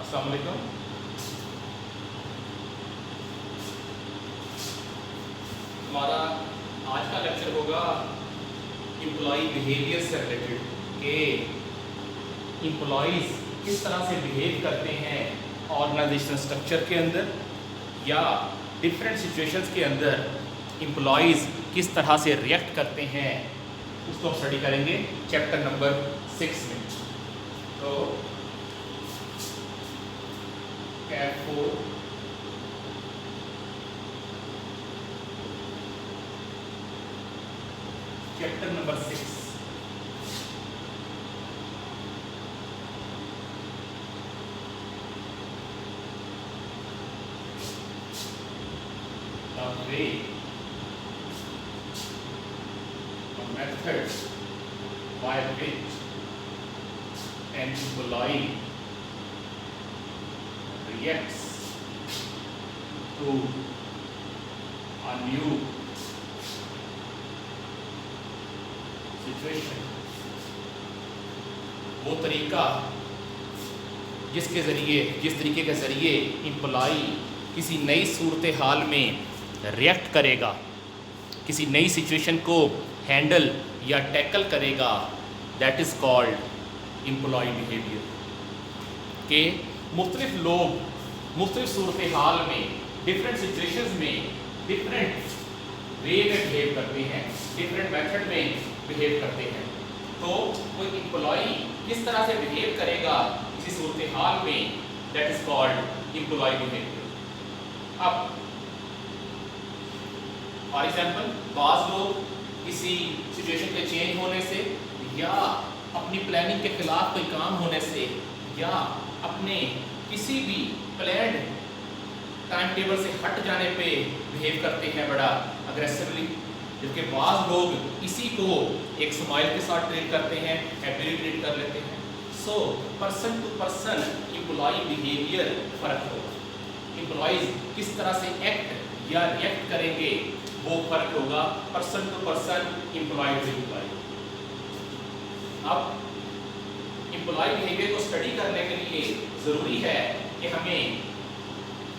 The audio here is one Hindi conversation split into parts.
अस्सलाम वालेकुम। हमारा आज का लेक्चर होगा एम्प्लॉय बिहेवियर से रिलेटेड कि एम्प्लॉयज़ किस तरह से बिहेव करते हैं ऑर्गेनाइजेशन स्ट्रक्चर के अंदर या डिफरेंट सिचुएशंस के अंदर एम्प्लॉयज़ किस तरह से रिएक्ट करते हैं, उसको हम स्टडी करेंगे चैप्टर नंबर 6 में। तो cap 4 chapter number 6 the way or method by which an employee reacts to a new situation। वो तरीका जिस तरीके के ज़रिए एम्प्लॉई किसी नई सूरत हाल में रिएक्ट करेगा, किसी नई सिचुएशन को हैंडल या टैकल करेगा, that is called employee behaviour. कि मुख्तलिफ लोग मुख्तलिफ सूरत हाल में डिफरेंट सिचुएशंस में डिफरेंट वे में बिहेव करते हैं, डिफरेंट मेथड में बिहेव करते हैं। तो कोई एम्प्लॉई किस तरह से बिहेव करेगा किसी सूरत हाल में, that is called employee behaviour. अब फॉर एग्जाम्पल बाज़ लोग किसी सिचुएशन के चेंज होने से या अपनी प्लानिंग के खिलाफ कोई काम होने से या अपने किसी भी प्लान्ड टाइम टेबल से हट जाने पे बिहेव करते हैं बड़ा अग्रेसिवली, जबकि बाज़ लोग इसी को एक स्माइल के साथ ट्रीट करते हैं, हैप्पीली ट्रीट कर लेते हैं। So person to person employee behaviour फ़र्क होगा। एम्प्लॉयज़ किस तरह से एक्ट या रिएक्ट करेंगे वो फर्क होगा person to person, employee to employee. अब एम्प्लॉय बिहेवियर को स्टडी करने के लिए ज़रूरी है कि हमें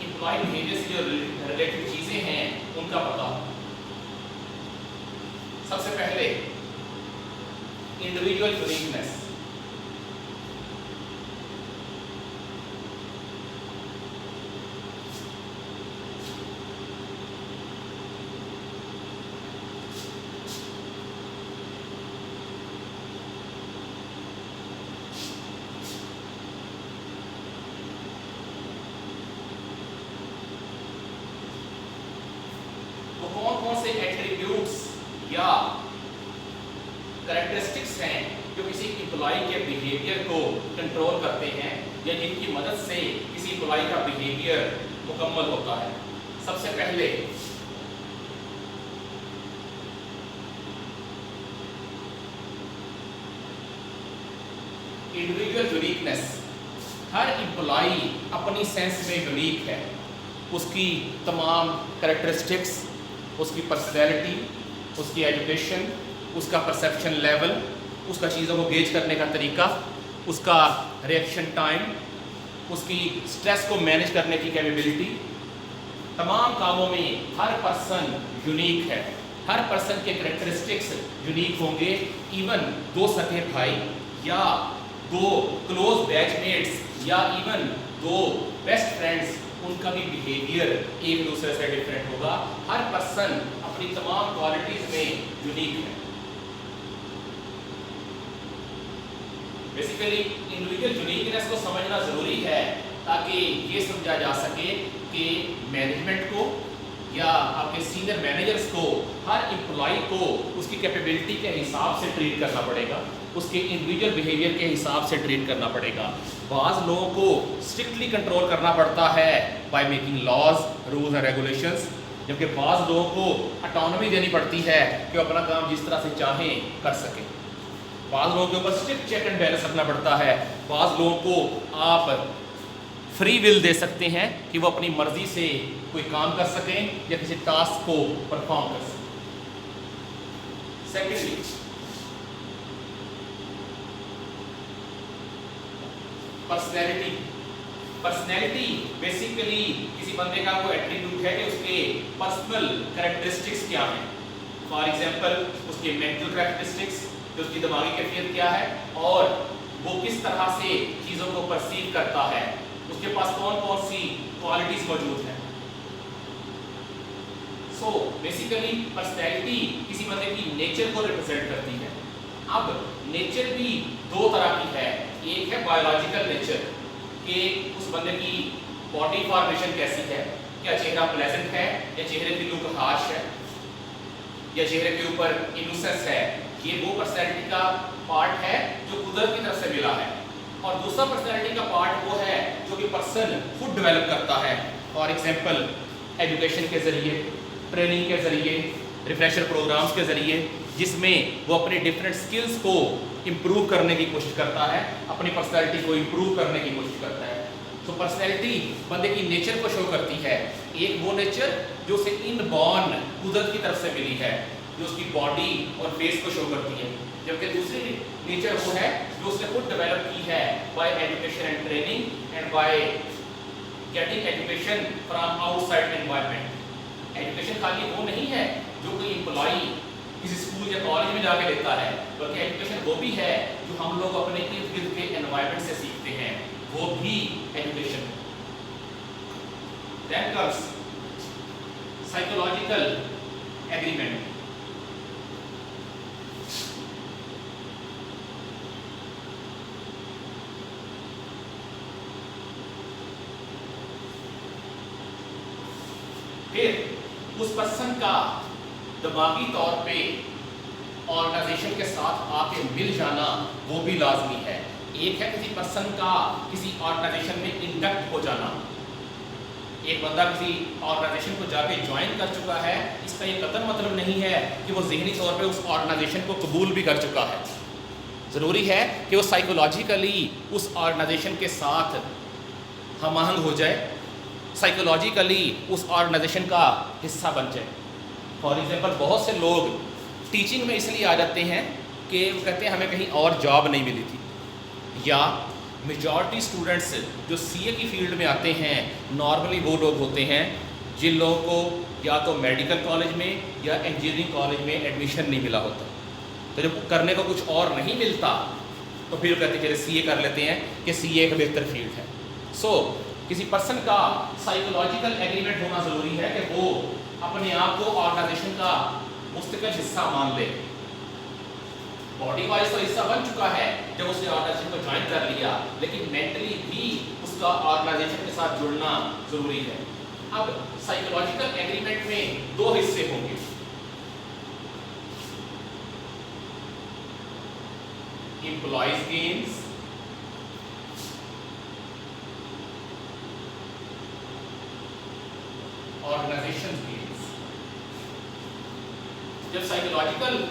एम्प्लॉय बिहेवियर से जो रिलेटेड चीज़ें हैं उनका पता हो। सबसे पहले इंडिविजुअल यूनिकनेस। कौन से एट्रीब्यूट्स या कैरेक्टरिस्टिक्स हैं जो किसी एम्प्लॉय के बिहेवियर को कंट्रोल करते हैं या जिनकी मदद से किसी एम्प्लॉय का बिहेवियर मुकम्मल होता है। सबसे पहले इंडिविजुअल यूनिकनेस। हर एम्प्लॉय अपनी सेंस में यूनिक है। उसकी तमाम कैरेक्टरिस्टिक्स, उसकी पर्सनैलिटी, उसकी एजुकेशन, उसका परसेप्शन लेवल, उसका चीज़ों को गेज करने का तरीका, उसका रिएक्शन टाइम, उसकी स्ट्रेस को मैनेज करने की कैपेबिलिटी, तमाम कामों में हर पर्सन यूनिक है। हर पर्सन के कैरेक्टरिस्टिक्स यूनिक होंगे। इवन दो सगे भाई या दो क्लोज बैचमेट्स या इवन दो बेस्ट फ्रेंड्स, उनका भी बिहेवियर एक दूसरे से डिफरेंट होगा। हर पर्सन अपनी तमाम क्वालिटीज में यूनिक है। बेसिकली इंडिविजुअल यूनिकनेस को समझना ज़रूरी है ताकि ये समझा जा सके कि मैनेजमेंट को या आपके सीनियर मैनेजर्स को हर एम्प्लॉय को उसकी कैपेबिलिटी के हिसाब से ट्रीट करना पड़ेगा, उसके इंडिविजुअल बिहेवियर के हिसाब से ट्रीट करना पड़ेगा। बाज़ लोगों को स्ट्रिक्टली कंट्रोल करना पड़ता है by making laws, rules and regulations, जबकि बाज़ लोगों को ऑटोनॉमी देनी पड़ती है कि वो अपना काम जिस तरह से चाहें कर सकें। बाज़ लोगों के ऊपर स्ट्रिक्ट चेक एंड बैलेंस रखना पड़ता है। बाज़ लोगों को आप फ्री विल दे सकते हैं कि वो अपनी मर्जी से कोई काम कर सकें या किसी टास्क को परफॉर्म कर सकें। Secondly, personality. पर्सनैलिटी बेसिकली किसी बंदे का वो एट्रीब्यूट है कि उसके पर्सनल कैरेक्टरिस्टिक्स क्या हैं। फॉर एग्जांपल उसके मेंटल कैरेक्टरिस्टिक्स, जो उसकी दिमागी कैफियत क्या है और वो किस तरह से चीज़ों को परसीव करता है, उसके पास कौन कौन सी क्वालिटीज मौजूद हैं। सो बेसिकली पर्सनैलिटी किसी बंदे की नेचर को रिप्रेजेंट करती है। अब नेचर भी दो तरह की है, एक है बायोलॉजिकल नेचर कि उस बंदे की बॉडी फॉर्मेशन कैसी है, क्या चेहरा प्लेजेंट है या चेहरे की लुक हार्श है या चेहरे के ऊपर इनोसेंस है। ये वो पर्सनैलिटी का पार्ट है जो कुदरत की तरफ से मिला है। और दूसरा पर्सनैलिटी का पार्ट वो है जो कि पर्सन खुद डेवलप करता है। फॉर एग्जांपल एजुकेशन के ज़रिए, ट्रेनिंग के ज़रिए, रिफ्रेशर प्रोग्राम्स के ज़रिए, जिसमें वो अपने डिफरेंट स्किल्स को इम्प्रूव करने की कोशिश करता है, अपनी पर्सनैलिटी को इम्प्रूव करने की कोशिश करता है। तो पर्सनैलिटी बंदे की नेचर को शो करती है। एक वो नेचर जो उसे इनबॉर्न कुदरत की तरफ से मिली है, जो उसकी बॉडी और फेस को शो करती है, जबकि दूसरी नेचर वो है जो उसने खुद डेवलप की है bye education and training and by getting education from outside environment. Education खाली वो नहीं है जो कोई एम्प्लॉई किसी स्कूल या कॉलेज में जाके लेता है, बल्कि एजुकेशन वो भी है जो हम लोग अपने इर्द गिर्द के एनवायरनमेंट से सीखते हैं, वो भी education. Then comes psychological agreement। फिर उस पर्सन का दिमागी तौर पे ऑर्गेनाइजेशन के साथ आके मिल जाना वो भी लाजमी है। एक है किसी पर्सन का किसी ऑर्गेनाइजेशन में इंडक्ट हो जाना। एक बंदा किसी ऑर्गेनाइजेशन को जाके ज्वाइन कर चुका है, इसका ये कतई मतलब नहीं है कि वो ज़हनी तौर पे उस ऑर्गेनाइजेशन को कबूल भी कर चुका है। ज़रूरी है कि वो साइकोलॉजिकली उस ऑर्गेनाइजेशन के साथ हमआहंग हो जाए, साइकोलॉजिकली उस ऑर्गेनाइजेशन का हिस्सा बन जाए। फॉर एग्जांपल बहुत से लोग टीचिंग में इसलिए आ जाते हैं कि वो कहते हैं हमें कहीं और जॉब नहीं मिली थी, या मेजॉरिटी स्टूडेंट्स जो सीए की फील्ड में आते हैं नॉर्मली वो लोग होते हैं जिन लोगों को या तो मेडिकल कॉलेज में या इंजीनियरिंग कॉलेज में एडमिशन नहीं मिला होता। तो जब करने को कुछ और नहीं मिलता तो फिर कहते हैं चलिए सीए कर लेते हैं कि सीए एक बेहतर फील्ड है। सो किसी पर्सन का साइकोलॉजिकल एग्रीमेंट होना ज़रूरी है कि वो अपने आप को ऑर्गेनाइजेशन का मुस्तकिल हिस्सा मान ले। बॉडी वाइज तो हिस्सा बन चुका है जब उसने ऑर्गेनाइजेशन को ज्वाइन कर लिया, लेकिन मेंटली भी उसका ऑर्गेनाइजेशन के साथ जुड़ना ज़रूरी है। अब साइकोलॉजिकल एग्रीमेंट में दो हिस्से होंगे। Employees gains organisation gains. जब साइकोलॉजिकल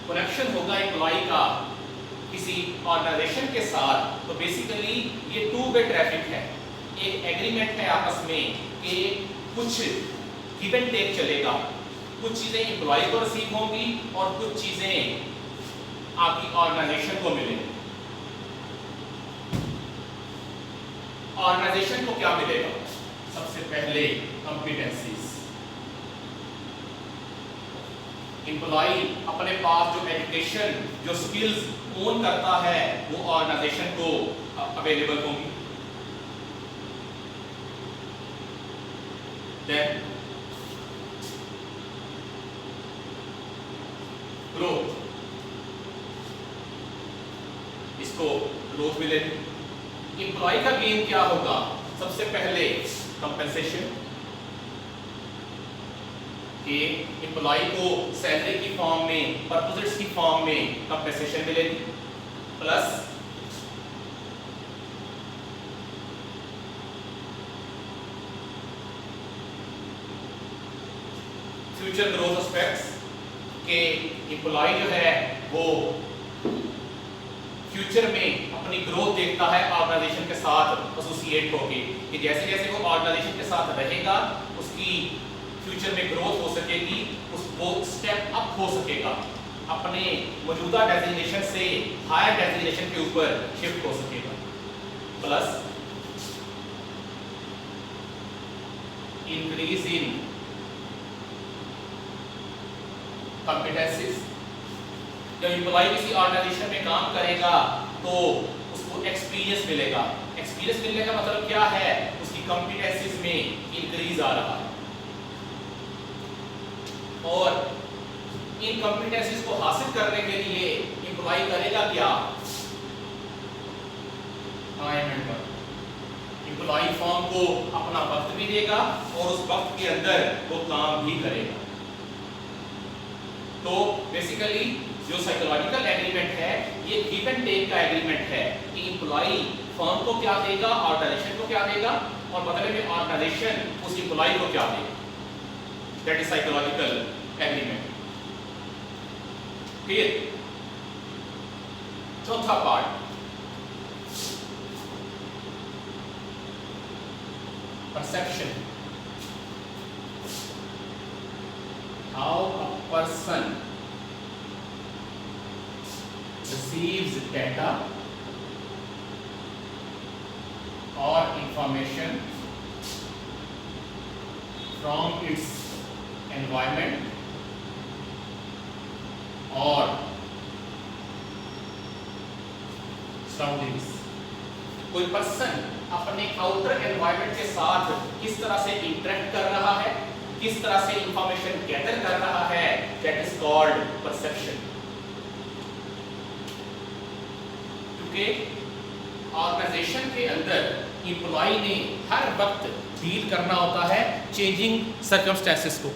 कनेक्शन होगा एम्प्लॉय का किसी ऑर्गेनाइजेशन के साथ, तो बेसिकली ये टू वे ट्रैफिक है। एक एग्रीमेंट है आपस में कि कुछ गिव एंड टेक चलेगा, कुछ चीज़ें एम्प्लॉय को रिसीव होंगी और कुछ चीज़ें आपकी ऑर्गेनाइजेशन को मिलेंगी। ऑर्गेनाइजेशन को क्या मिलेगा? सबसे पहले कॉम्पिटेंसीज। एम्प्लॉय अपने पास जो एजुकेशन, जो स्किल्स ओन करता है वो ऑर्गेनाइजेशन को अवेलेबल होंगी। देन ग्रोथ, इसको ग्रोथ मिलेगी। एम्प्लॉय का गेन क्या होगा? सबसे पहले कंपेंसेशन, कि एम्प्लॉय को सैलरी की फॉर्म में, परपोजिट्स की फॉर्म में कंपेंसेशन मिलेगी, प्लस फ्यूचर ग्रोथ एस्पेक्ट्स, के एम्प्लॉय जो है वो फ्यूचर में अपनी ग्रोथ देखता है ऑर्गेनाइजेशन के साथ एसोसिएट होके, कि जैसे जैसे वो ऑर्गेनाइजेशन के साथ रहेगा उसकी फ्यूचर में ग्रोथ हो सकेगी, वो स्टेप अप हो सकेगा, अपने मौजूदा डेजिग्नेशन से हायर डेजिग्नेशन के ऊपर शिफ्ट हो सकेगा। Plus increase in competencies. जब एम्प्लॉय किसी ऑर्गेनाइजेशन में काम करेगा तो उसको एक्सपीरियंस मिलेगा। एक्सपीरियंस मिलने का मतलब क्या है, उसकी कॉम्पिटेंसीज में इंक्रीज आ रहा है। और इन कॉम्पिटेंसीज को हासिल करने के लिए एम्प्लॉय करेगा क्या, एम्प्लॉय फर्म को अपना वक्त भी देगा और उस वक्त के अंदर वो काम भी करेगा। तो बेसिकली जो साइकोलॉजिकल एग्रीमेंट है ये गिव एंड टेक का एग्रीमेंट है कि एम्प्लॉय फर्म को क्या देगा, ऑर्गेनाइजेशन को क्या देगा और बदले में ऑर्गेनाइजेशन उस एम्प्लॉय को क्या देगा। That is psychological agreement. फिर चौथा part, perception. How a person receives data or information from its environment or surroundings. कोई पर्सन अपने आउटर एनवायरनमेंट के साथ किस तरह से इंटरेक्ट कर रहा है, किस तरह से इंफॉर्मेशन गैदर कर रहा है, दैट इज कॉल्ड परसेप्शन। क्योंकि ऑर्गेनाइजेशन के अंदर एम्प्लॉय ने हर वक्त डील करना होता है चेंजिंग सर्कमस्टेंसेस को।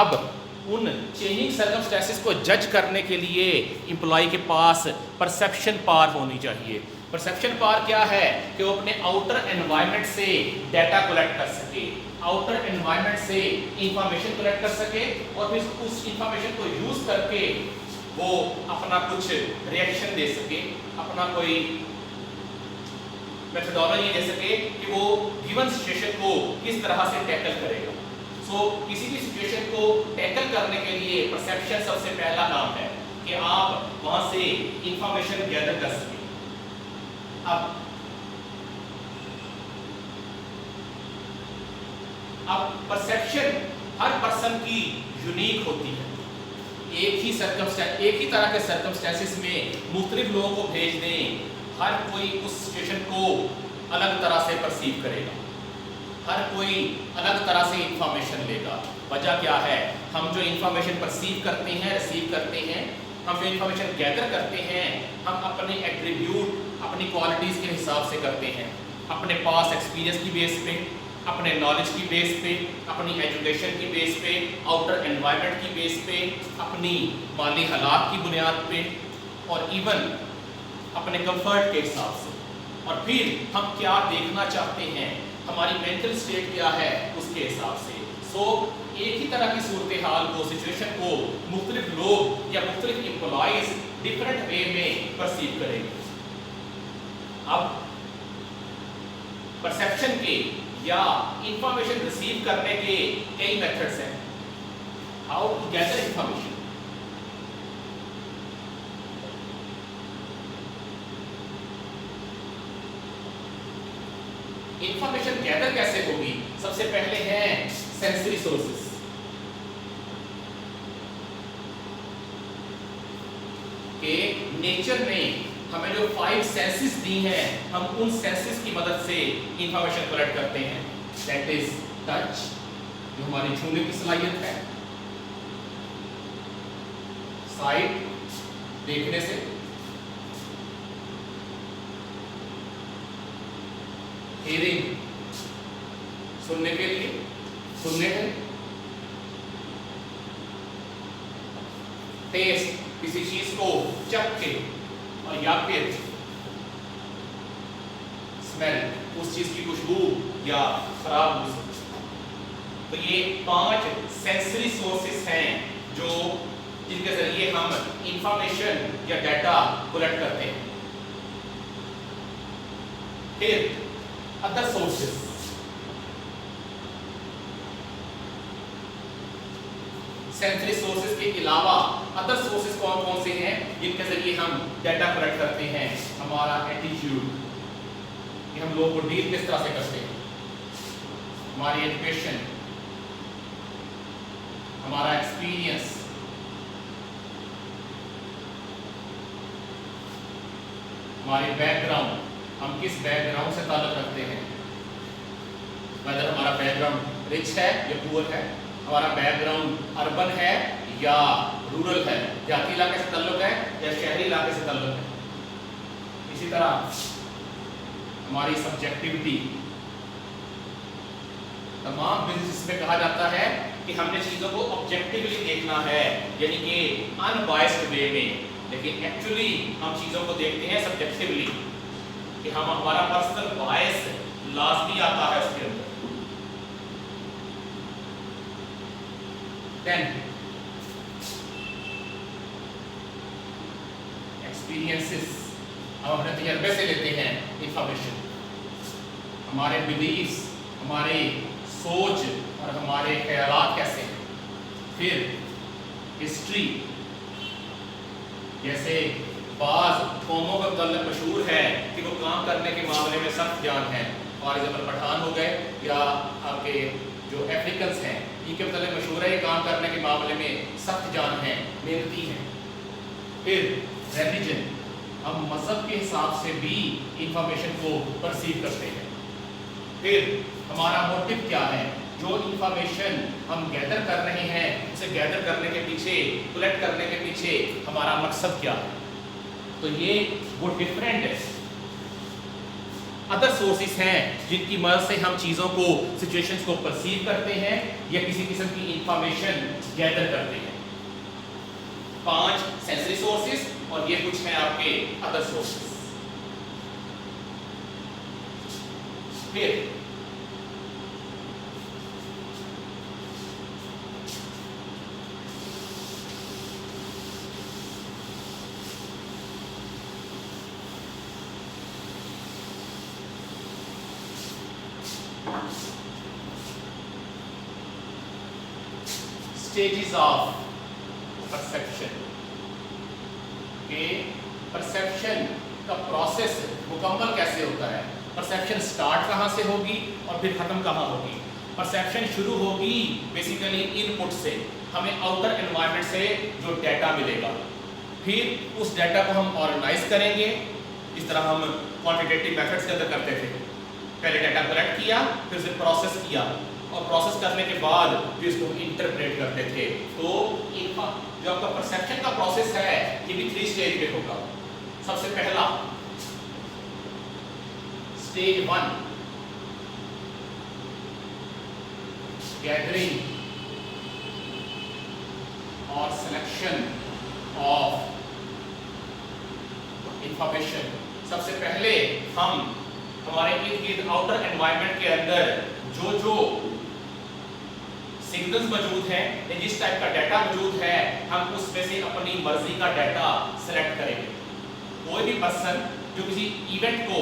अब उन चेंजिंग सर्कमस्टेंसेस को जज करने के लिए एम्प्लॉय के पास परसेप्शन पावर होनी चाहिए। परसेप्शन पावर क्या है कि वो अपने आउटर एनवायरनमेंट से डाटा कलेक्ट कर सके, आउटर एनवायरनमेंट से इंफॉर्मेशन कलेक्ट कर सके और फिर उस इंफॉर्मेशन को यूज करके वो अपना कुछ रिएक्शन दे सके, अपना कोई मेथोडोलॉजी दे सके कि वो गिवन सिचुएशन को किस तरह से टैकल करेगा। सो किसी भी सिचुएशन को टैकल करने के लिए परसेप्शन सबसे पहला काम है कि आप वहां से इंफॉर्मेशन गैदर कर सके। अब परसेप्शन हर पर्सन की यूनिक होती है। एक ही तरह के सर्कमस्टेंसेस में मुख्तलिफ लोगों को भेज दें, हर कोई उस सिचुएशन को अलग तरह से परसीव करेगा, हर कोई अलग तरह से इंफॉर्मेशन लेगा। वजह क्या है, हम जो इंफॉर्मेशन परसीव करते हैं, रिसीव करते हैं, हम जो इंफॉर्मेशन गैदर करते हैं, हम अपने एट्रीब्यूट, अपनी क्वालिटीज़ के हिसाब से करते हैं, अपने पास एक्सपीरियंस की बेस पे, अपने नॉलेज की बेस पे, अपनी एजुकेशन की बेस पे, आउटर एनवायरनमेंट की बेस पे, अपनी माली हालात की बुनियाद पे और इवन अपने कंफर्ट के हिसाब से। और फिर हम क्या देखना चाहते हैं, हमारी मेंटल स्टेट क्या है, उसके हिसाब से। सो एक ही तरह की सूरत हाल को, सिचुएशन को मुख्तलिफ लोग या मुख्तलिफ एम्प्लॉइज डिफरेंट वे में परसीव करेंगे। अब परसेप्शन के या इंफॉर्मेशन रिसीव करने के कई मेथड्स हैं। How to gather information. Information gather कैसे होगी? सबसे पहले है सेंसरी सोर्सेस। के नेचर ने हमें जो 5 सेंसेस दी हैं, हम उन सेंसेस की मदद से इंफॉर्मेशन कलेक्ट करते हैं। दैट इज टच, जो हमारी छूने की सलाहियत है, साइट, देखने से, हियरिंग, सुनने के लिए, सुनने है, टेस्ट, किसी चीज को चख के, और या फिर स्मेल, उस चीज की खुशबू या खराब हो सकती है। तो ये 5 सेंसरी सोर्सेस हैं जो जिनके जरिए हम इंफॉर्मेशन या डाटा कलेक्ट करते हैं। फिर अदर सोर्सेस, सेंसरी सोर्सेस के अलावा अदर सोर्सेस कौन कौन से हैं जिनके जरिए हम डाटा कलेक्ट करते हैं? हमारा एटीट्यूड, कि हम लोगों को डील किस तरह से करते हैं, हमारी एजुकेशन, हमारा एक्सपीरियंस, हमारी बैकग्राउंड, हम किस बैकग्राउंड से ताल्लुक रखते हैं, वैदर हमारा बैकग्राउंड रिच है या पुअर है, हमारा बैकग्राउंड अर्बन है या रूरल है, देहाती इलाके से ताल्लुक है या शहरी इलाके से ताल्लुक है। इसी तरह हमारी सब्जेक्टिविटी, तमाम बिजनेस में कहा जाता है कि हमने चीजों को ऑब्जेक्टिवली देखना है, यानी कि अनबायस्ड वे में, लेकिन एक्चुअली हम चीजों को देखते हैं सब्जेक्टिवली, कि हम हमारा पर्सनल बायस लाजमी आता है उसके अंदर। देन एक्सपीरियंसेस, हम अपने तजर्बे से लेते हैं इंफॉर्मेशन, हमारे बिलीव्स, हमारे सोच और हमारे ख्यालात कैसे हैं। फिर हिस्ट्री, जैसे बाज कौमों का मतलब मशहूर है कि वो काम करने के मामले में सख्त जान है, फॉर एग्जाम्पल पठान हो गए या आपके जो अफ्रीकन्स हैं, इनके मतलब मशहूर है ये काम करने के मामले में सख्त जान है, मेहनती हैं। फिर रिलीजन, हम मजहब के हिसाब से भी इंफॉर्मेशन को परसीव करते हैं। फिर हमारा मोटिव क्या है, जो इंफॉर्मेशन हम गैदर कर रहे हैं उसे गैदर करने के पीछे, कलेक्ट करने के पीछे हमारा मकसद क्या है। तो ये वो डिफरेंट अदर सोर्सेस हैं जिनकी मदद से हम चीज़ों को, सिचुएशंस को परसीव करते हैं या किसी किस्म की इंफॉर्मेशन गैदर करते हैं। 5 सेंसरी सोर्सेस और ये कुछ हैं आपके अदर सोर्सेस। फिर स्टेजेस ऑफ परसेप्शन, के परसेप्शन का प्रोसेस मुकम्मल कैसे होता है, परसेप्शन स्टार्ट कहाँ से होगी और फिर ख़त्म कहाँ होगी। परसेप्शन शुरू होगी बेसिकली इनपुट से, हमें आउटर एनवायरनमेंट से जो डाटा मिलेगा, फिर उस डाटा को हम ऑर्गेनाइज करेंगे, इस तरह हम क्वांटिटेटिव मेथड्स के अंदर करते थे। पहले डाटा कलेक्ट किया, फिर उसे प्रोसेस किया और प्रोसेस करने के बाद फिर इसको इंटरप्रेट करते थे। तो जो आपका परसेप्शन का प्रोसेस है ये भी 3 स्टेज पे होगा। सबसे पहला स्टेज 1, गैदरिंग और सिलेक्शन ऑफ इंफॉर्मेशन। सबसे पहले हम हमारे इर्द गिर्द आउटर एनवायरनमेंट के अंदर जो सिग्नल्स मौजूद हैं या जिस टाइप का डाटा मौजूद है, हम उसमें से अपनी मर्जी का डाटा सेलेक्ट करेंगे। कोई भी पर्सन जो किसी इवेंट को,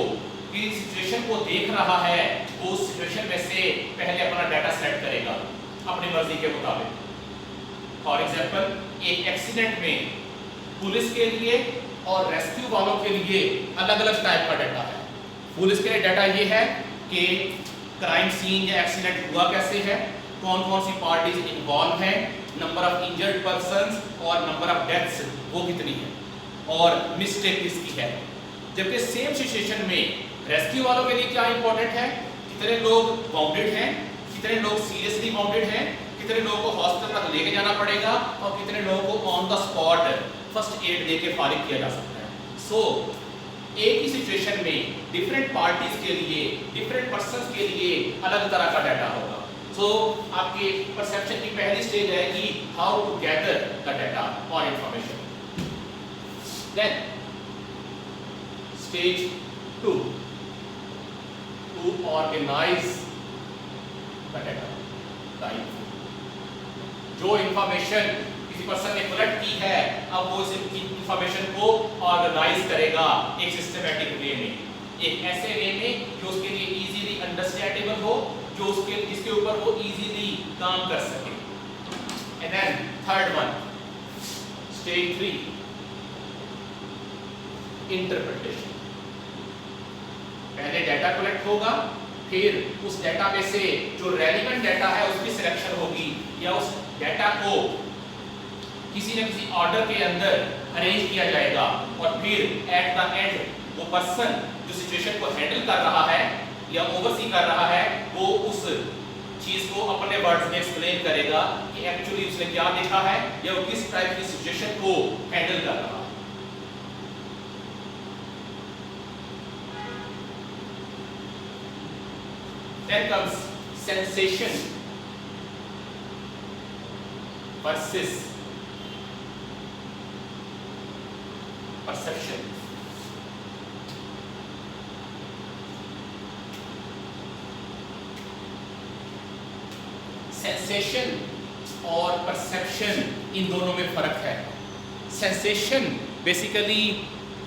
किसी सिचुएशन को देख रहा है, वो उस सिचुएशन में से पहले अपना डाटा सेलेक्ट करेगा अपनी मर्जी के मुताबिक। फॉर एग्जांपल, एक एक्सीडेंट में पुलिस के लिए और रेस्क्यू वालों के लिए अलग अलग टाइप का डाटा है। पुलिस के लिए डाटा ये है कि क्राइम सीन या एक्सीडेंट हुआ कैसे है, कौन कौन सी पार्टीज इन्वॉल्व हैं, नंबर ऑफ इंजर्ड पर्संस और नंबर ऑफ डेथ्स वो कितनी है और मिस्टेक किसकी है। जबकि सेम सिचुएशन में रेस्क्यू वालों के लिए क्या इंपॉर्टेंट है, कितने लोग वाउंडेड हैं, कितने लोग सीरियसली वाउंडेड हैं, कितने लोगों को हॉस्पिटल तक लेके जाना पड़ेगा और कितने लोगों को on the spot first aid दे के फारिग किया जा सकता है। सो एक ही सिचुएशन में डिफरेंट पार्टीज के लिए, डिफरेंट पर्संस के लिए अलग तरह का डाटा होगा। सो आपके परसेप्शन की पहली स्टेज है कि how to gather the data और information. Then stage 2, to organise the data. जो इंफॉर्मेशन किसी पर्सन ने कलेक्ट की है, अब वो इस इंफॉर्मेशन को ऑर्गेनाइज करेगा एक सिस्टमैटिक वे में, एक ऐसे वे में जो उसके लिए इजीली अंडरस्टैंडेबल हो, जो उसके जिसके ऊपर वो इजीली काम कर सके। And then third one, stage 3, interpretation. पहले डाटा कलेक्ट होगा, फिर उस डाटा में से जो रेलिवेंट डाटा है उसकी सिलेक्शन होगी, या उस डाटा को किसी न किसी ऑर्डर के अंदर अरेंज किया जाएगा, और फिर एट द एंड वो पर्सन जो सिचुएशन को हैंडल कर रहा है या ओवरसी कर रहा है वो उस चीज को अपने वर्ड्स में एक्सप्लेन करेगा कि एक्चुअली उसने क्या देखा है या वो किस टाइप की सिचुएशन को हैंडल कर रहा है। Then comes sensation versus perception. Sensation और परसेप्शन इन दोनों में फ़र्क है। सेंसेशन बेसिकली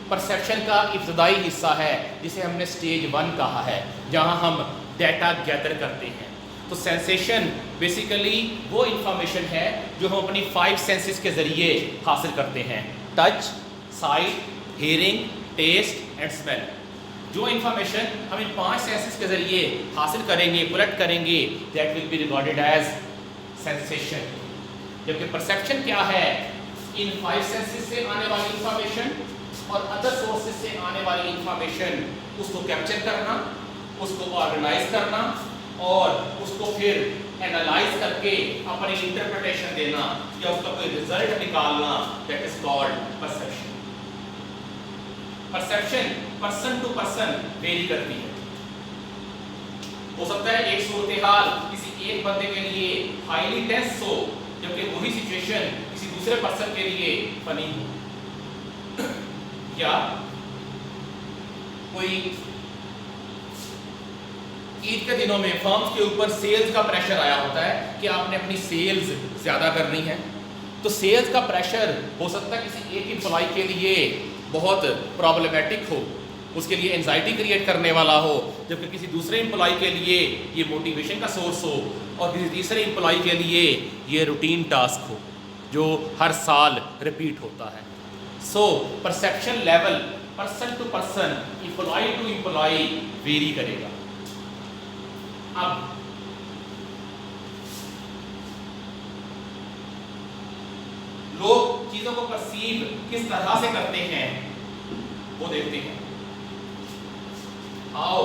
परसेप्शन का इब्तदाई हिस्सा है जिसे हमने स्टेज 1 कहा है, जहां हम डाटा गैदर करते हैं। तो सेंसेशन बेसिकली वो इंफॉर्मेशन है जो हम अपनी 5 सेंसेस के ज़रिए हासिल करते हैं, touch, sight, hearing, taste and smell. जो इंफॉर्मेशन हम इन 5 सेंसेस के ज़रिए हासिल करेंगे, कलेक्ट करेंगे, that will be recorded as sensation. जबकि परसेप्शन क्या है, इन 5 सेंसेस से आने वाली इंफॉर्मेशन और अदर सोर्सेज से आने वाली इंफॉर्मेशन उसको कैप्चर करना, उसको ऑर्गेनाइज करना और उसको फिर एनालाइज करके अपनी इंटरप्रिटेशन देना या उसका कोई रिजल्ट निकालना, that is called perception. Perception person to person vary करती है। हो सकता है एक सूरत हाल किसी एक बंदे के लिए हाईली टेंस हो, जबकि वही सिचुएशन किसी दूसरे पर्सन के लिए फनी हो। या कोई ईद के दिनों में फर्म्स के ऊपर सेल्स का प्रेशर आया होता है कि आपने अपनी सेल्स ज़्यादा करनी है, तो सेल्स का प्रेशर हो सकता है किसी एक एम्प्लॉय के लिए बहुत प्रॉब्लमेटिक हो, उसके लिए एंजाइटी क्रिएट करने वाला हो, जबकि किसी दूसरे एम्प्लॉय के लिए ये मोटिवेशन का सोर्स हो और किसी तीसरे एम्प्लॉय के लिए ये रूटीन टास्क हो जो हर साल रिपीट होता है। So perception level person to person, employee to employee vary करेगा। अब लोग चीजों को परसीव किस तरह से करते हैं वो देखते हैं। How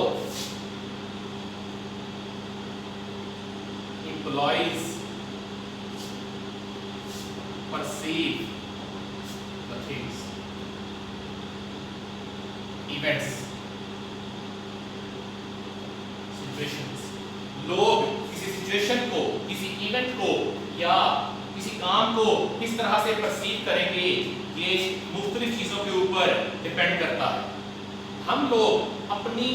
employees perceive the things, events, situations. लोग किसी सिचुएशन को, किसी इवेंट को या किसी काम को किस तरह से परसीव करेंगे, ये मुख्तलिफ चीज़ों के ऊपर डिपेंड करता है। हम लोग अपनी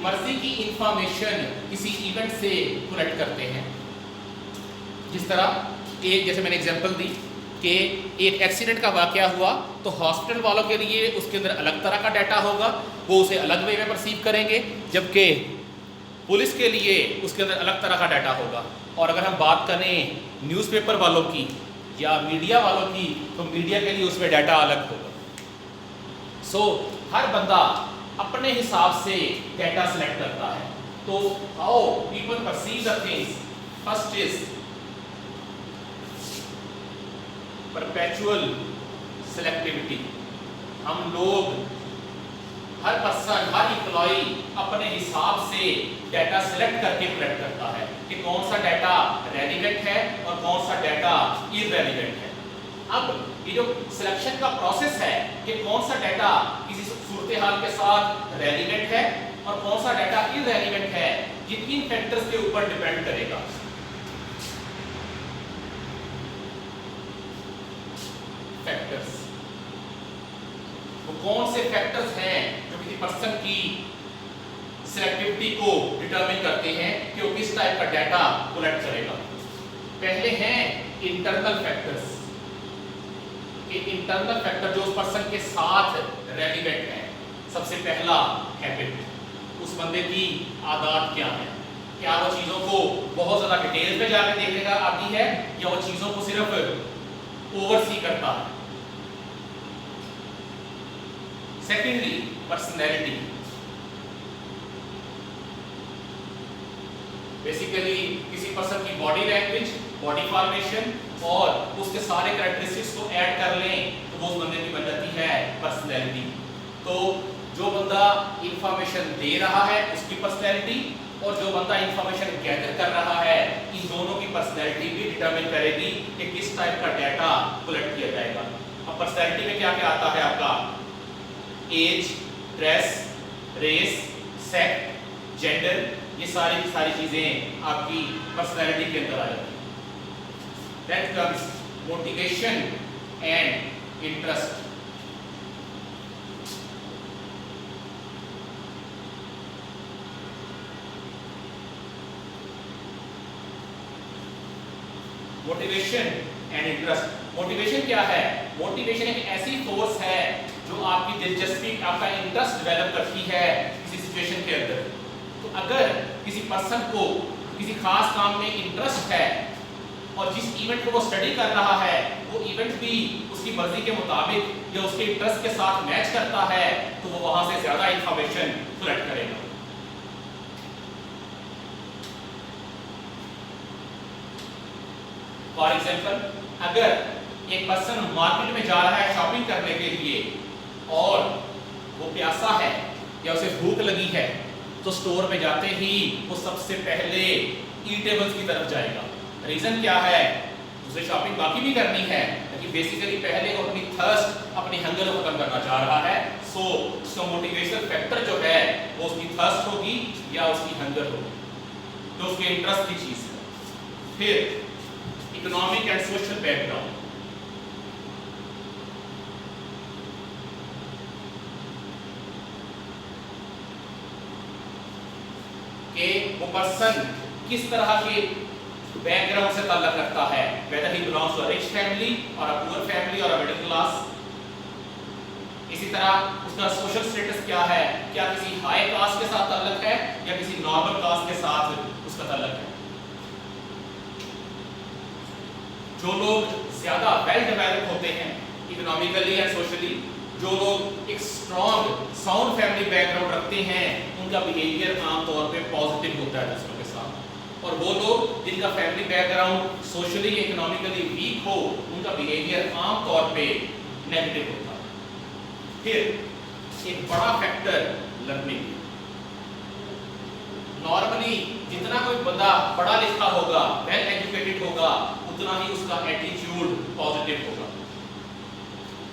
मर्जी की इंफॉर्मेशन किसी इवेंट से कलेक्ट करते हैं। जिस तरह एक, जैसे मैंने एग्जांपल दी कि एक एक्सीडेंट का वाकया हुआ तो हॉस्पिटल वालों के लिए उसके अंदर अलग तरह का डाटा होगा, वो उसे अलग वे में परसीव करेंगे, जबकि पुलिस के लिए उसके अंदर अलग तरह का डाटा होगा। और अगर हम बात करें न्यूज़पेपर वालों की या मीडिया वालों की, तो मीडिया के लिए उसमें डाटा अलग होगा। सो हर बंदा अपने हिसाब से डाटा सेलेक्ट करता है। तो how people perceive the things, first is perpetual selectivity. हम लोग, हर पर्सन, हर एम्प्लॉय अपने हिसाब से डाटा सिलेक्ट करके कलेक्ट करता है कि कौन सा डाटा रेलिवेंट है और कौन सा डाटा इररेलिवेंट है। अब ये जो सिलेक्शन का प्रोसेस है कि कौन सा डाटा किसी सूरत हाल के साथ रेलिवेंट है और कौन सा डाटा इररेलिवेंट है, ये 3 फैक्टर्स के ऊपर डिपेंड करेगा। फैक्टर्स, वो कौन से फैक्टर्स हैं जो किसी पर्सन की सिलेक्टिविटी को डिटरमिन करते हैं कि वो किस टाइप का डाटा कलेक्ट करेगा। पहले हैं इंटरनल फैक्टर्स, कि इंटरनल फैक्टर जो उस पर्सन के साथ रेलिवेंट है। सबसे पहला हैबिट, उस बंदे की आदत क्या है, क्या वो चीज़ों को बहुत ज़्यादा डिटेल में जाकर देखने का आदी है या वो चीज़ों को सिर्फ ओवरसी करता है। सेकेंडली पर्सनैलिटी, बेसिकली किसी पर्सन की बॉडी लैंग्वेज, बॉडी फॉर्मेशन और उसके सारे कैरेक्टरिस्टिक्स को ऐड कर लें तो वो उस बंदे की बन जाती है पर्सनैलिटी। तो जो बंदा इंफॉर्मेशन दे रहा है उसकी पर्सनैलिटी और जो बंदा इंफॉर्मेशन गैदर कर रहा है, इन दोनों की पर्सनैलिटी भी डिटरमिन करेगी कि किस टाइप का डाटा कलेक्ट किया जाएगा। अब पर्सनैलिटी में क्या क्या आता है आपका? Age, dress, race, sex, gender, ये सारी चीजें आपकी पर्सनैलिटी के अंदर आ जाती हैं। Then comes motivation and interest. Motivation and interest. Motivation क्या है? मोटिवेशन एक ऐसी फोर्स है जो आपकी दिलचस्पी, आपका इंटरेस्ट डेवलप करती है किसी सिचुएशन के अंदर। तो अगर किसी पर्सन को किसी खास काम में इंटरेस्ट है और जिस इवेंट को वो स्टडी कर रहा है वो इवेंट भी उसकी मर्जी के मुताबिक या उसके इंटरेस्ट के साथ मैच करता है, तो वो वहां से ज्यादा इंफॉर्मेशन कलेक्ट करेगा। फॉर एग्जाम्पल, अगर एक पर्सन मार्केट में जा रहा है शॉपिंग करने के लिए और वो प्यासा है या उसे भूख लगी है, तो स्टोर में जाते ही वो सबसे पहले ईटेबल्स की तरफ जाएगा। रीजन क्या है? उसे शॉपिंग बाकी भी करनी है, लेकिन बेसिकली पहले वो अपनी थर्स्ट, अपनी हंगर को खत्म करना चाह रहा है। सो उसका मोटिवेशन फैक्टर जो है वो उसकी थर्स्ट होगी या उसकी हंगर होगी, तो उसके इंटरेस्ट की चीज है। फिर इकोनॉमिक एंड सोशल बैकग्राउंड। कि वो पर्सन किस तरह के बैकग्राउंड से ताल्लुक रखता है, whether he belongs to a rich family or a poor family or a middle class। इसी तरह उसका सोशल स्टेटस क्या है, क्या किसी हाई क्लास के साथ ताल्लुक है या किसी नॉर्मल क्लास के साथ उसका ताल्लुक है। जो लोग ज्यादा वेल डेवलप होते हैं इकोनॉमिकली एंड सोशली, जो लोग एक स्ट्रॉन्ग साउंड फैमिली बैकग्राउंड रखते हैं, उनका बिहेवियर आमतौर पे पॉजिटिव होता है दूसरों के साथ। और वो लोग जिनका family background socially economically weak हो, उनका बिहेवियर आमतौर पे नेगेटिव होता है। फिर एक बड़ा फैक्टर लर्निंग। नॉर्मली जितना कोई बंदा पढ़ा लिखा होगा, वेल एजुकेटेड होगा, उतना ही उसका एटीट्यूड पॉजिटिव होगा।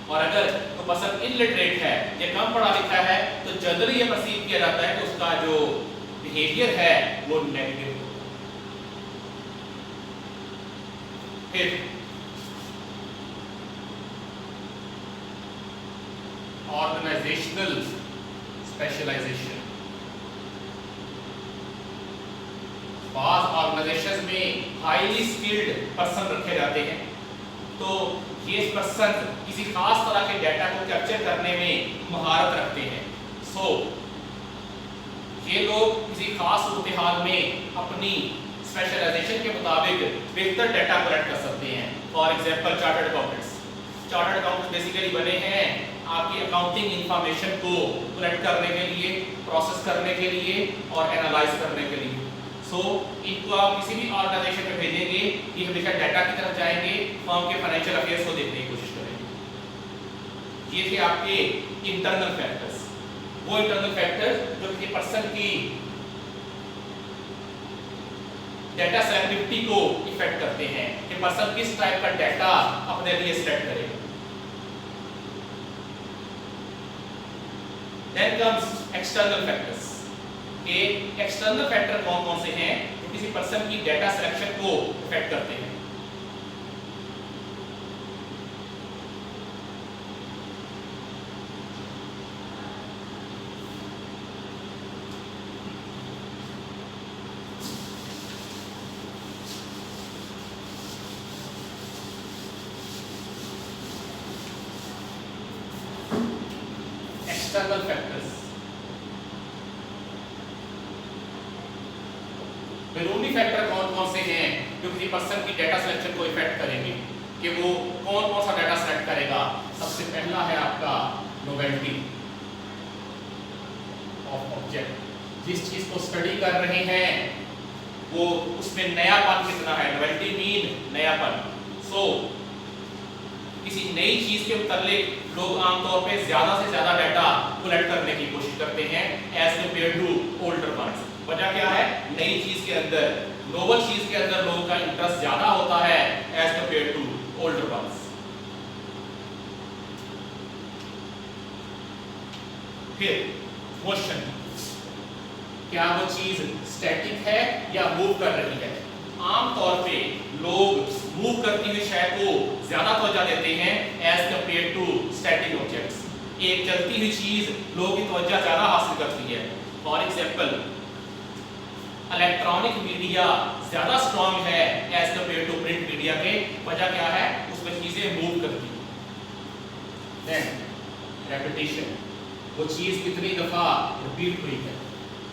और अगर तो पर्सन इलिटरेट है या कम पढ़ा लिखा है, तो जनरली ये परसीव किया जाता है कि उसका जो बिहेवियर है वो नेगेटिव होगा। फिर ऑर्गेनाइजेशनल स्पेशलाइजेशन। बाज़ ऑर्गेनाइजेशंस में हाईली स्किल्ड पर्सन रखे जाते हैं, तो ये पर्सन किसी खास तरह के डाटा को कैप्चर करने में महारत रखते हैं। सो ये लोग किसी खास सूरत-ए-हाल में अपनी स्पेशलाइजेशन के मुताबिक बेहतर डाटा कलेक्ट कर सकते हैं। For example chartered accountants. Chartered accountants basically बने हैं आपकी अकाउंटिंग इंफॉर्मेशन को कलेक्ट करने के लिए, प्रोसेस करने के लिए और एनालाइज करने के लिए। सो इनको आप किसी भी ऑर्गेनाइजेशन में भेजेंगे कि हमेशा डाटा की तरफ जाएंगे, फर्म के फाइनेंशियल अफेयर्स को देखने की कोशिश करेंगे। ये थे आपके इंटरनल फैक्टर्स, वो इंटरनल फैक्टर जो किसी पर्सन की डाटा सेलेक्टिविटी को इफेक्ट करते हैं कि पर्सन किस टाइप का डाटा अपने लिए सेलेक्ट करेगा। Then comes external factors। के एक्सटर्नल फैक्टर कौन कौन से हैं जो किसी पर्सन की डाटा सिलेक्शन को इफेक्ट करते हैं। External factors. बैरूनी फैक्टर कौन कौन से हैं जो किसी पर्सन की डाटा सिलेक्शन को इफेक्ट करेंगे, कि वो कौन कौन सा डाटा सेलेक्ट करेगा। सबसे पहला है आपका नोवेल्टी ऑफ ऑब्जेक्ट। जिस चीज को स्टडी कर रहे हैं वो उसमें नयापन कितना है, नोवेल्टी मीन नयापन। सो किसी नई चीज के मुताबिक लोग आमतौर पे ज्यादा से ज्यादा डाटा कलेक्ट करने की कोशिश करते हैं as compare to older ones. वजह क्या है, नई चीज के अंदर, नोवल चीज के अंदर लोगों का इंटरेस्ट ज्यादा होता है as compare to older ones. फिर मोशन, क्या वो चीज स्टैटिक है या मूव कर रही है। आमतौर पे लोग मूव करती हुई शय को ज्यादा तवज्जो देते हैं as compare to static objects. एक चलती हुई चीज लोगों की तवज्जो ज्यादा हासिल करती है। फॉर एग्जांपल इलेक्ट्रॉनिक मीडिया ज्यादा स्ट्रांग है as compare to print media के। वजह क्या है, उसमें चीजें मूव करती हैं। देन रेपिटेशन, वो चीज कितनी दफा रिपीट हुई है।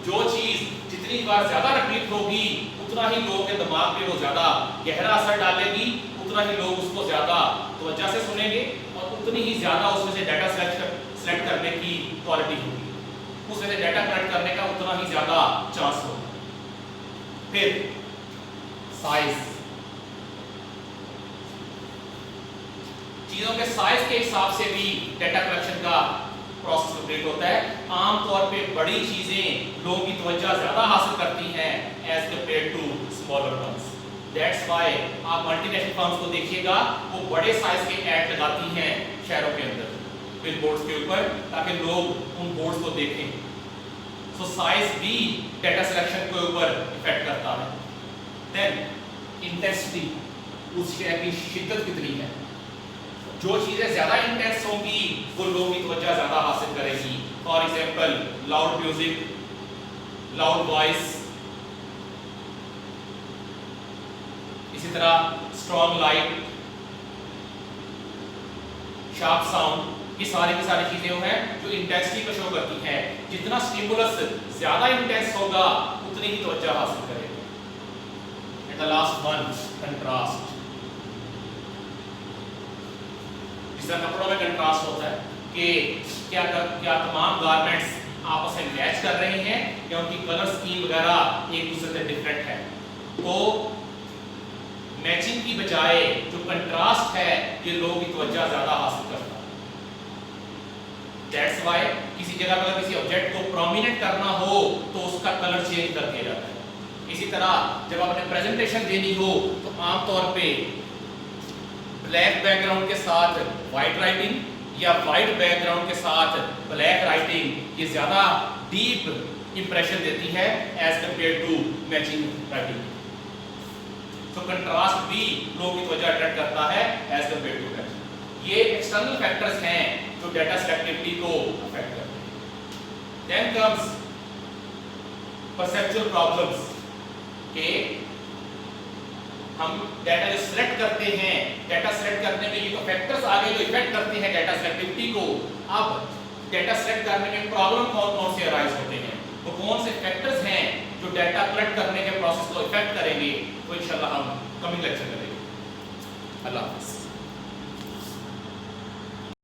जो चीज जितनी बार ज्यादा रिपीट होगी उतना ही लोगों के दिमाग पे वो ज्यादा गहरा असर डालेगी, उतना ही लोग उसको ज्यादा तवज्जो से सुनेंगे और उतनी ही ज्यादा उसमें से डाटा सेलेक्ट करने की क्वालिटी होगी, उसमें से डाटा कलेक्ट करने का उतना ही ज्यादा चांस होगा। फिर साइज, चीजों के साइज के हिसाब से भी डाटा कलेक्शन का प्रोसेस कंप्लीट होता है। आमतौर पे बड़ी चीजें लोगों की तवज्जो ज्यादा हासिल करती हैं as compare to smaller ones. That's why आप मल्टीनेशनल फर्म्स को देखिएगा, वो बड़े साइज के ऐड लगाती हैं शहरों के अंदर बिल बोर्ड्स के ऊपर, ताकि लोग उन बोर्ड्स को देखें। सो साइज भी डाटा सिलेक्शन के ऊपर इफेक्ट करता है। देन इंटेंसिटी, उस शय की शिद्दत कितनी है। जो चीजें ज्यादा इंटेंस होंगी वो लोगों की तवज्जो ज्यादा हासिल करेगी। For example loud music, loud voice, इसी तरह स्ट्रॉन्ग लाइट, शार्प साउंड, ये सारी की सारी चीजें हैं जो इंटेंसिटी को शो करती हैं। जितना स्टिमुलस ज्यादा इंटेंस होगा उतनी ही तवज्जो हासिल करेगा। And the last one, contrast. जिसका कपड़ों में कंट्रास्ट होता है कि क्या तमाम गारमेंट्स आपस में मैच कर रहे हैं या उनकी कलर स्कीम वगैरह एक दूसरे से डिफरेंट है। तो मैचिंग की बजाय जो कंट्रास्ट है ये लोगों की तवज्जो ज्यादा हासिल करता है। दैट्स व्हाई किसी जगह पर किसी ऑब्जेक्ट को प्रोमिनेंट करना हो तो उसका कलर चेंज कर दिया जाता है। इसी तरह जब आपने प्रेजेंटेशन देनी हो तो आमतौर पे ब्लैक बैकग्राउंड के साथ व्हाइट राइटिंग या व्हाइट बैकग्राउंड के साथ ब्लैक राइटिंग ये ज्यादा डीप इंप्रेशन देती है as compare to matching writing. तो कंट्रास्ट भी लोगों की तवज्जो अट्रैक्ट करता है एज कंपेयर टू मैचिंग। ये एक्सटर्नल फैक्टर्स हैं जो डाटा सिलेक्टिविटी को अफेक्ट करते हैं। देन कम्स परसेप्चुअल प्रॉब्लम्स के हम डाटा जो सिलेक्ट करते हैं, डाटा सिलेक्ट करने में ये फैक्टर्स आगे जो इफेक्ट करते हैं डाटा सिलेक्टिविटी को। अब डाटा सिलेक्ट करने में प्रॉब्लम कौन कौन से अराइज होते हैं, वो कौन से फैक्टर्स हैं जो डाटा कलेक्ट करने के प्रोसेस को इफेक्ट करेंगे, तो इंशाल्लाह हम कमिंग लेक्चर करेंगे। अल्लाह हाफ़िज़।